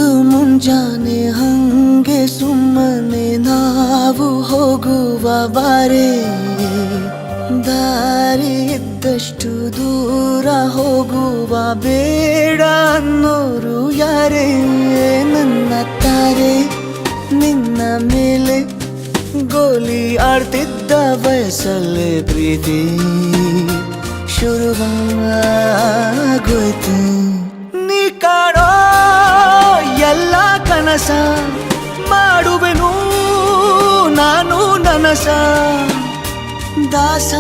ಒಂದು ಮುಂಜಾನೆ ಹಂಗೆ ಸುಮ್ಮನೆ ನಾವು ಹೋಗುವ ಬಾರೆ, ದಾರಿ ಇದ್ದಷ್ಟು ದೂರ ಹೋಗುವ ಬೇಡ ಅನ್ನೋರು ಯಾರೇ. ನನ್ನ ತಾರೆ ನಿನ್ನ ಮೇಲೆ ಗೋಲಿ ಆಡ್ತಿದ್ದ ವಯಸ್ಸಲ್ಲೇ ಪ್ರೀತಿ ಶುರುವಾಗೋಯ್ತು. ನೀ ಕಾಣೋ ಎಲ್ಲ ಕನಸ ಮಾಡುವೆನು ನಾನು ನನಸ, ದಾಸ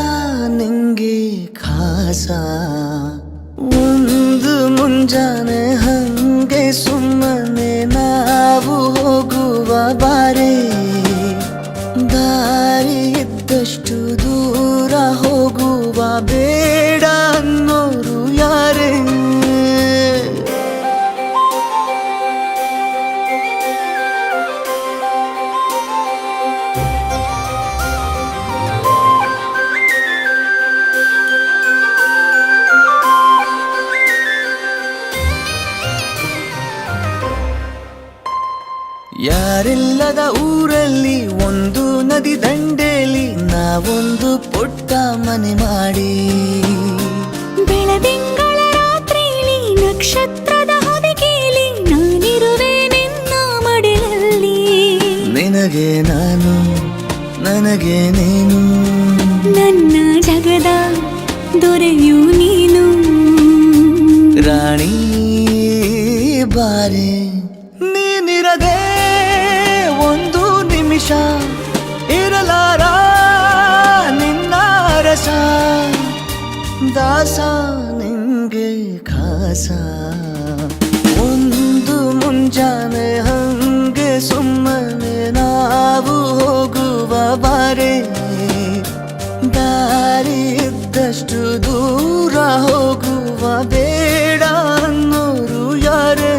ನಿಂಗೆ ಖಾಸ. ಒಂದು ಮುಂಜಾನೆ ಹಂಗೆ ಸುಮ್ಮನೆ ನಾವು ಹೋಗುವ ಬಾರೆ, ದಾರಿ ಇದ್ದಷ್ಟು ದೂರ ಹೋಗುವ ಬೇಡ ಅನ್ನೋರು ಯಾರೇ. ಯಾರಿಲ್ಲದ ಊರಲ್ಲಿ ಒಂದು ನದಿ ದಂಡೆಯಲ್ಲಿ ನಾವೊಂದು ಪುಟ್ಟ ಮನೆ ಮಾಡಿ, ಬೆಳದಿಂಗಳ ರಾತ್ರಿಲಿ ನಕ್ಷತ್ರದ ಹೊದಿಕೆಯಲ್ಲಿ ನಾನಿರುವೆ ನಿನ್ನ ಮಡಿಲಲ್ಲಿ. ನಿನಗೆ ನಾನು ನನಗೆ ನೀನು, ನನ್ನ ಜಗದ ದೊರೆಯು ನೀನು. ರಾಣಿ ಬಾರೆ ನೀನಿರದೆ ಒಂದು ನಿಮಿಷ ಇರಲಾರ ನಿನ್ನ ರಸ, ದಾಸ ನಿಂಗೆ ಖಾಸ. ಒಂದು ಮುಂಜಾನೆ ಹಂಗೆ ಸುಮ್ಮನೆ ನಾವು ಹೋಗುವ ಬಾರೆ, ದಾರಿ ಇದ್ದಷ್ಟು ದೂರ ಹೋಗುವ ಬೇಡ ಅನ್ನೋರು ಯಾರೇ.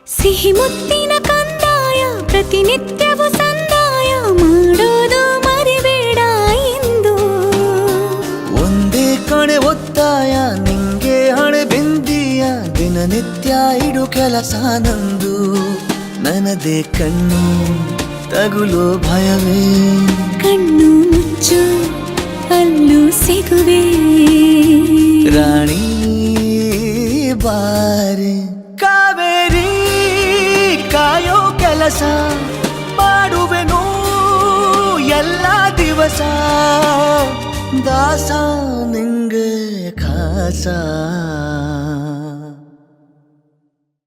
ಸಿಹಿ ಮುತ್ತಿನ ಕಂದಾಯ ಪ್ರತಿನಿತ್ಯವೂ ಸಂದಾಯ ಮಾಡೋದು ಮರಿಬೇಡ ಎಂದು. ಒಂದೇ ಕಣೆ ಒತ್ತಾಯ ನಿಂಗೆ ಹಣೆ ಬಿಂದಿಯ, ದಿನನಿತ್ಯ ಇಡು ಕೆಲಸ ನಂದು. ನನ್ನದೇ ಕಣ್ಣು ತಗುಲೋ ಭಯವೇ, ಕಣ್ಣು ಮುಚ್ಚು ಅಲ್ಲೂ ಸಿಗುವೆ. ರಾಣಿ ಬಾರೆ ಕಾವೇರಿ ಕಾಯೋ ಕೆಲಸ ಮಾಡುವೆನು ಎಲ್ಲ ದಿವಸ, ದಾಸ ನಿಂಗೆ ಖಾಸ.